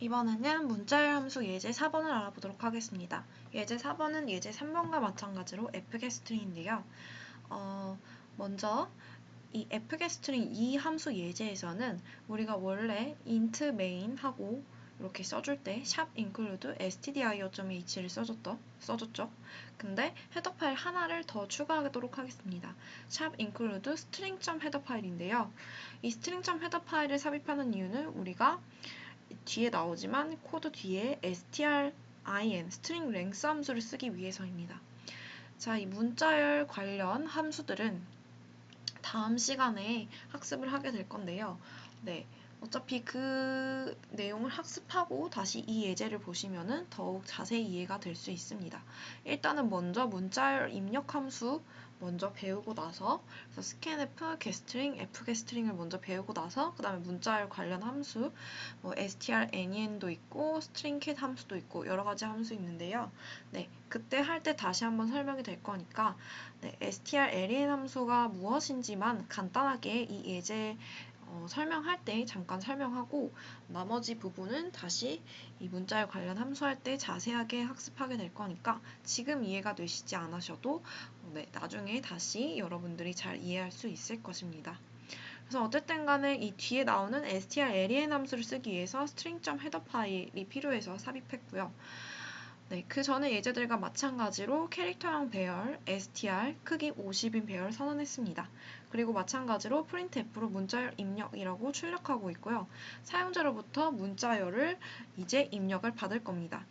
이번에는 문자열 함수 예제 4번을 알아보도록 하겠습니다. 예제 4번은 예제 3번과 마찬가지로 fgetString인데요. 먼저 이 fgetString 이 함수 예제에서는 우리가 원래 int main 하고 이렇게 써줄 때 include stdio.h를 써줬죠. 근데 헤더 파일 하나를 더 추가하도록 하겠습니다. include string.header 파일인데요. 이 string.header 파일을 삽입하는 이유는 우리가 뒤에 나오지만 코드 뒤에 strin, string length 함수를 쓰기 위해서입니다. 자, 이 문자열 관련 함수들은 다음 시간에 학습을 하게 될 건데요. 네, 어차피 그 내용을 학습하고 다시 이 예제를 보시면은 더욱 자세히 이해가 될 수 있습니다. 일단은 먼저 문자열 입력 함수 먼저 배우고 나서 그래서 scanf, getString, fgetString을 먼저 배우고 나서 그 다음에 문자열 관련 함수 뭐 strlen도 있고 stringcat 함수도 있고 여러 가지 함수 있는데요. 네, 그때 할 때 다시 한번 설명이 될 거니까 네, strlen 함수가 무엇인지만 간단하게 이 예제 설명할 때 잠깐 설명하고 나머지 부분은 다시 이 문자열 관련 함수할 때 자세하게 학습하게 될 거니까 지금 이해가 되시지 않으셔도 네, 나중에 다시 여러분들이 잘 이해할 수 있을 것입니다. 그래서 어쨌든 간에 이 뒤에 나오는 strlen 함수를 쓰기 위해서 string.header 파일이 필요해서 삽입했고요. 네, 그 전에 예제들과 마찬가지로 캐릭터형 배열, str, 크기 50인 배열 선언했습니다. 그리고 마찬가지로 printf로 문자열 입력이라고 출력하고 있고요. 사용자로부터 문자열을 이제 입력을 받을 겁니다.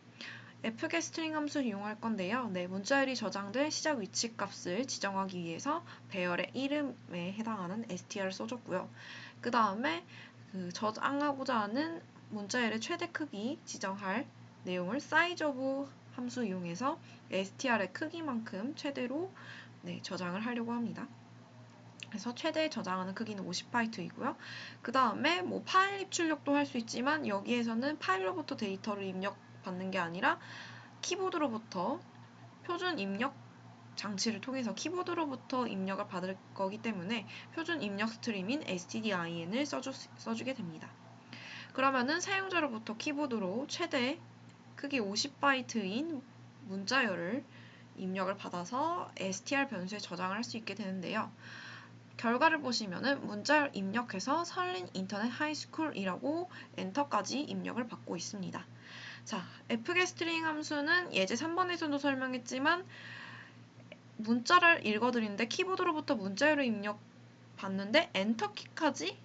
fgetString 함수를 이용할 건데요. 네, 문자열이 저장될 시작 위치 값을 지정하기 위해서 배열의 이름에 해당하는 str을 써줬고요. 그 다음에 저장하고자 하는 문자열의 최대 크기 지정할 내용을 sizeof 함수 이용해서 str의 크기만큼 최대로 저장을 하려고 합니다. 그래서 최대 저장하는 크기는 50바이트이고요. 그 다음에 뭐 파일 입출력도 할 수 있지만 여기에서는 파일로부터 데이터를 입력받는 게 아니라 키보드로부터 표준 입력 장치를 통해서 키보드로부터 입력을 받을 거기 때문에 표준 입력 스트림인 stdin을 써주게 됩니다. 그러면은 사용자로부터 키보드로 최대 크기 50바이트인 문자열을 입력을 받아서 str 변수에 저장을 할 수 있게 되는데요. 결과를 보시면은 문자열 입력해서 설린 인터넷 하이스쿨이라고 엔터까지 입력을 받고 있습니다. 자, fgetString 함수는 예제 3번에서도 설명했지만 문자를 읽어드리는데 키보드로부터 문자열을 입력받는데 엔터키까지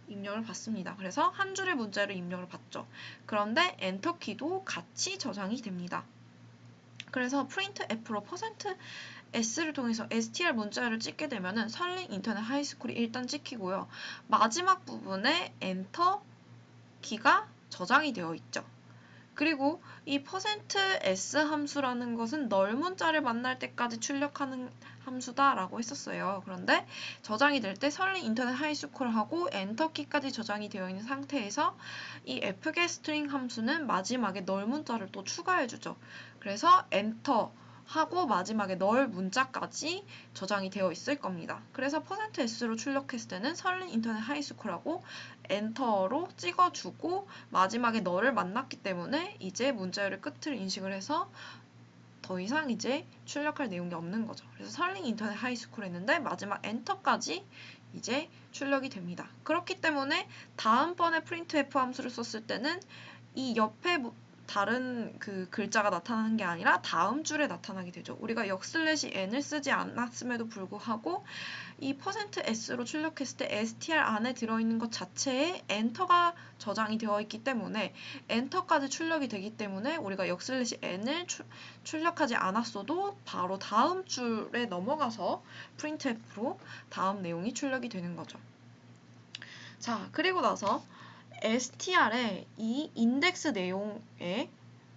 입력을 받습니다. 그래서 한 줄의 문자열을 입력을 받죠. 그런데 엔터키도 같이 저장이 됩니다. 그래서 printf로 %s를 통해서 str 문자열을 찍게 되면은 설린 인터넷 하이스쿨이 일단 찍히고요. 마지막 부분에 엔터 키가 저장이 되어 있죠. 그리고 이 %s 함수라는 것은 널문자를 만날 때까지 출력하는 함수다라고 했었어요. 그런데 저장이 될 때 설린 인터넷 하이스쿨하고 엔터키까지 저장이 되어 있는 상태에서 이 fgetString 함수는 마지막에 널문자를 또 추가해주죠. 그래서 엔터 하고 마지막에 널 문자까지 저장이 되어 있을 겁니다. 그래서 %s로 출력했을 때는 설린 인터넷 하이스쿨하고 엔터로 찍어주고 마지막에 너를 만났기 때문에 이제 문자열의 끝을 인식을 해서 더 이상 이제 출력할 내용이 없는 거죠. 그래서 설린 인터넷 하이스쿨 했는데 마지막 엔터까지 이제 출력이 됩니다. 그렇기 때문에 다음번에 printf 함수를 썼을 때는 이 옆에 다른 그 글자가 나타나는 게 아니라 다음 줄에 나타나게 되죠. 우리가 역/n을 쓰지 않았음에도 불구하고 이 %s로 출력했을 때 str 안에 들어있는 것 자체에 엔터가 저장이 되어 있기 때문에 엔터까지 출력이 되기 때문에 우리가 역/n을 출력하지 않았어도 바로 다음 줄에 넘어가서 printf로 다음 내용이 출력이 되는 거죠. 자, 그리고 나서 str의 이 인덱스 내용의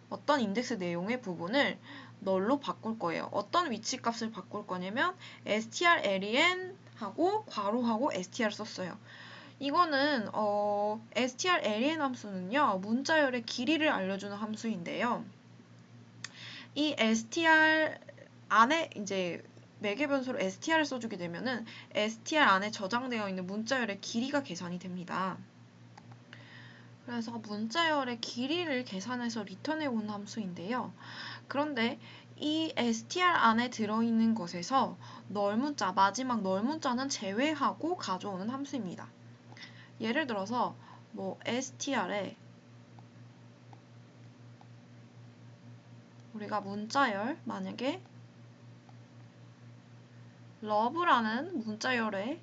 어떤 인덱스 내용의 부분을 널로 바꿀 거예요. 어떤 위치 값을 바꿀 거냐면 strlen 하고 괄호하고 str 썼어요. 이거는 strlen 함수는요. 문자열의 길이를 알려주는 함수인데요. 이 str 안에 이제 매개 변수로 str을 써주게 되면은 str 안에 저장되어 있는 문자열의 길이가 계산이 됩니다. 그래서 문자열의 길이를 계산해서 리턴해 온 함수인데요. 그런데 이 str 안에 들어있는 것에서 널문자, 마지막 널문자는 제외하고 가져오는 함수입니다. 예를 들어서 뭐 str에 우리가 문자열, 만약에 love라는 문자열의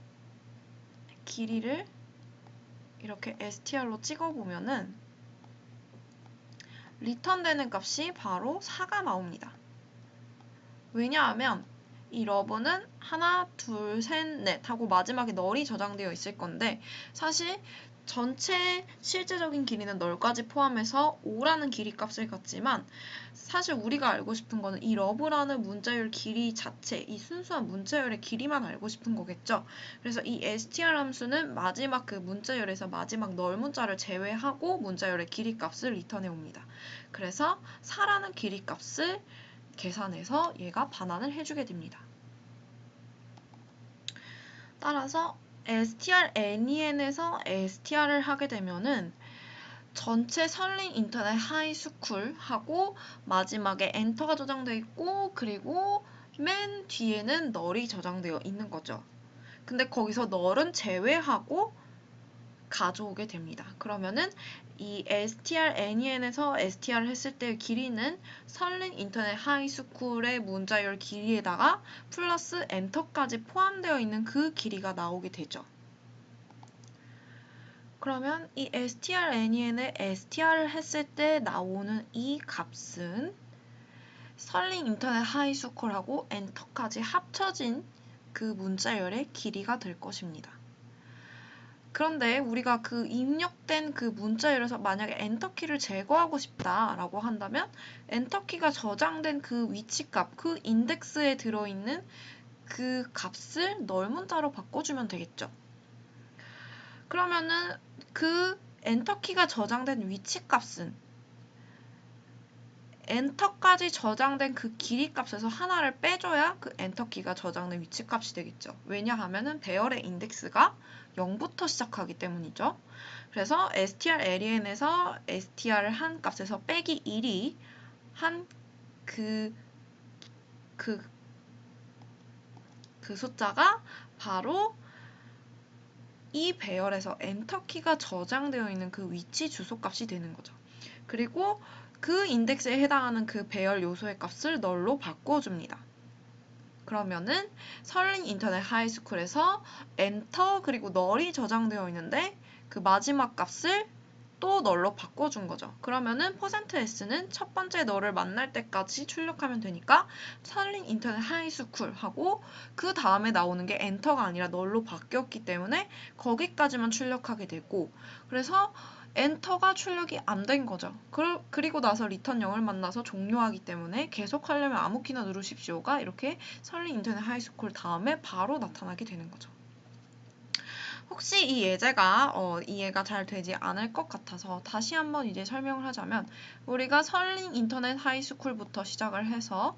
길이를 이렇게 str로 찍어보면은 리턴되는 값이 바로 4가 나옵니다. 왜냐하면 이 love는 하나, 둘, 셋, 넷 하고 마지막에 널이 저장되어 있을 건데 사실 전체 실제적인 길이는 널까지 포함해서 5라는 길이 값을 갖지만 사실 우리가 알고 싶은 거는 이 love라는 문자열 길이 자체, 이 순수한 문자열의 길이만 알고 싶은 거겠죠. 그래서 이 str 함수는 마지막 그 문자열에서 마지막 널 문자를 제외하고 문자열의 길이 값을 리턴해 옵니다. 그래서 4라는 길이 값을 계산해서 얘가 반환을 해주게 됩니다. 따라서 strlen에서 str을 하게 되면은 전체 설링 인터넷 하이 스쿨 하고 마지막에 엔터가 저장되어 있고 그리고 맨 뒤에는 널이 저장되어 있는 거죠. 근데 거기서 널은 제외하고 가져오게 됩니다. 그러면은 이 strlen에서 str을 했을 때 길이는 설링 인터넷 하이스쿨의 문자열 길이에다가 플러스 엔터까지 포함되어 있는 그 길이가 나오게 되죠. 그러면 이 strlen에 str을 했을 때 나오는 이 값은 설링 인터넷 하이스쿨하고 엔터까지 합쳐진 그 문자열의 길이가 될 것입니다. 그런데 우리가 그 입력된 그 문자열에서 만약에 엔터키를 제거하고 싶다라고 한다면 엔터키가 저장된 그 위치값, 그 인덱스에 들어있는 그 값을 널 문자로 바꿔주면 되겠죠. 그러면은 그 엔터키가 저장된 위치값은 엔터까지 저장된 그 길이 값에서 하나를 빼줘야 그 엔터키가 저장된 위치 값이 되겠죠. 왜냐하면은 배열의 인덱스가 0부터 시작하기 때문이죠. 그래서 strlen에서 str을 한 값에서 빼기 1이 한 그 숫자가 바로 이 배열에서 엔터키가 저장되어 있는 그 위치 주소 값이 되는 거죠. 그리고 그 인덱스에 해당하는 그 배열 요소의 값을 널로 바꿔줍니다. 그러면은 설링 인터넷 하이스쿨에서 엔터 그리고 널이 저장되어 있는데 그 마지막 값을 또 널로 바꿔준 거죠. 그러면은 %s는 첫 번째 널을 만날 때까지 출력하면 되니까 설링 인터넷 하이스쿨 하고 그 다음에 나오는 게 엔터가 아니라 널로 바뀌었기 때문에 거기까지만 출력하게 되고 그래서 엔터가 출력이 안 된 거죠. 그리고 나서 리턴 0을 만나서 종료하기 때문에 계속 하려면 아무 키나 누르십시오가 이렇게 설링 인터넷 하이스쿨 다음에 바로 나타나게 되는 거죠. 혹시 이 예제가 이해가 잘 되지 않을 것 같아서 다시 한번 이제 설명을 하자면 우리가 설링 인터넷 하이스쿨부터 시작을 해서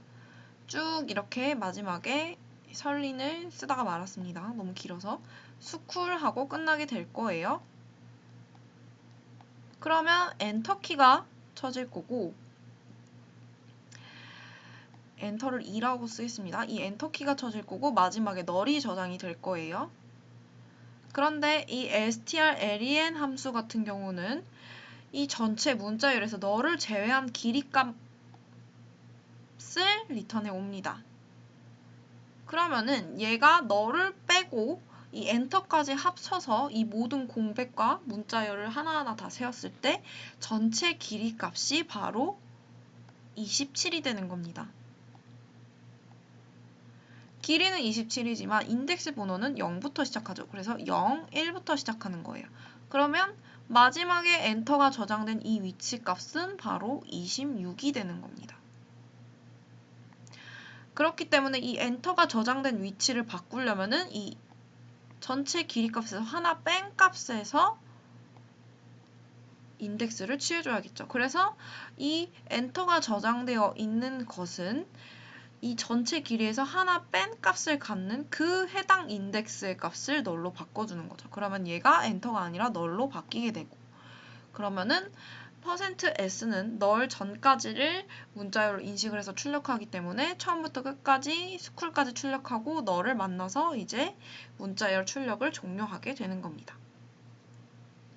쭉 이렇게 마지막에 설링을 쓰다가 말았습니다. 너무 길어서 스쿨하고 끝나게 될 거예요. 그러면 엔터키가 쳐질 거고 엔터를 2라고 쓰겠습니다. 이 엔터키가 쳐질 거고 마지막에 널이 저장이 될 거예요. 그런데 이 strlen 함수 같은 경우는 이 전체 문자열에서 널을 제외한 길이 값을 리턴해 옵니다. 그러면은 얘가 널을 빼고 이 엔터까지 합쳐서 이 모든 공백과 문자열을 하나하나 다 세었을 때 전체 길이 값이 바로 27이 되는 겁니다. 길이는 27이지만 인덱스 번호는 0부터 시작하죠. 그래서 0, 1부터 시작하는 거예요. 그러면 마지막에 엔터가 저장된 이 위치 값은 바로 26이 되는 겁니다. 그렇기 때문에 이 엔터가 저장된 위치를 바꾸려면은 이 전체 길이 값에서 하나 뺀 값에서 인덱스를 취해줘야겠죠. 그래서 이 엔터가 저장되어 있는 것은 이 전체 길이에서 하나 뺀 값을 갖는 그 해당 인덱스의 값을 널로 바꿔주는 거죠. 그러면 얘가 엔터가 아니라 널로 바뀌게 되고 그러면은 %s는 널 전까지를 문자열로 인식을 해서 출력하기 때문에 처음부터 끝까지 스쿨까지 출력하고 너를 만나서 이제 문자열 출력을 종료하게 되는 겁니다.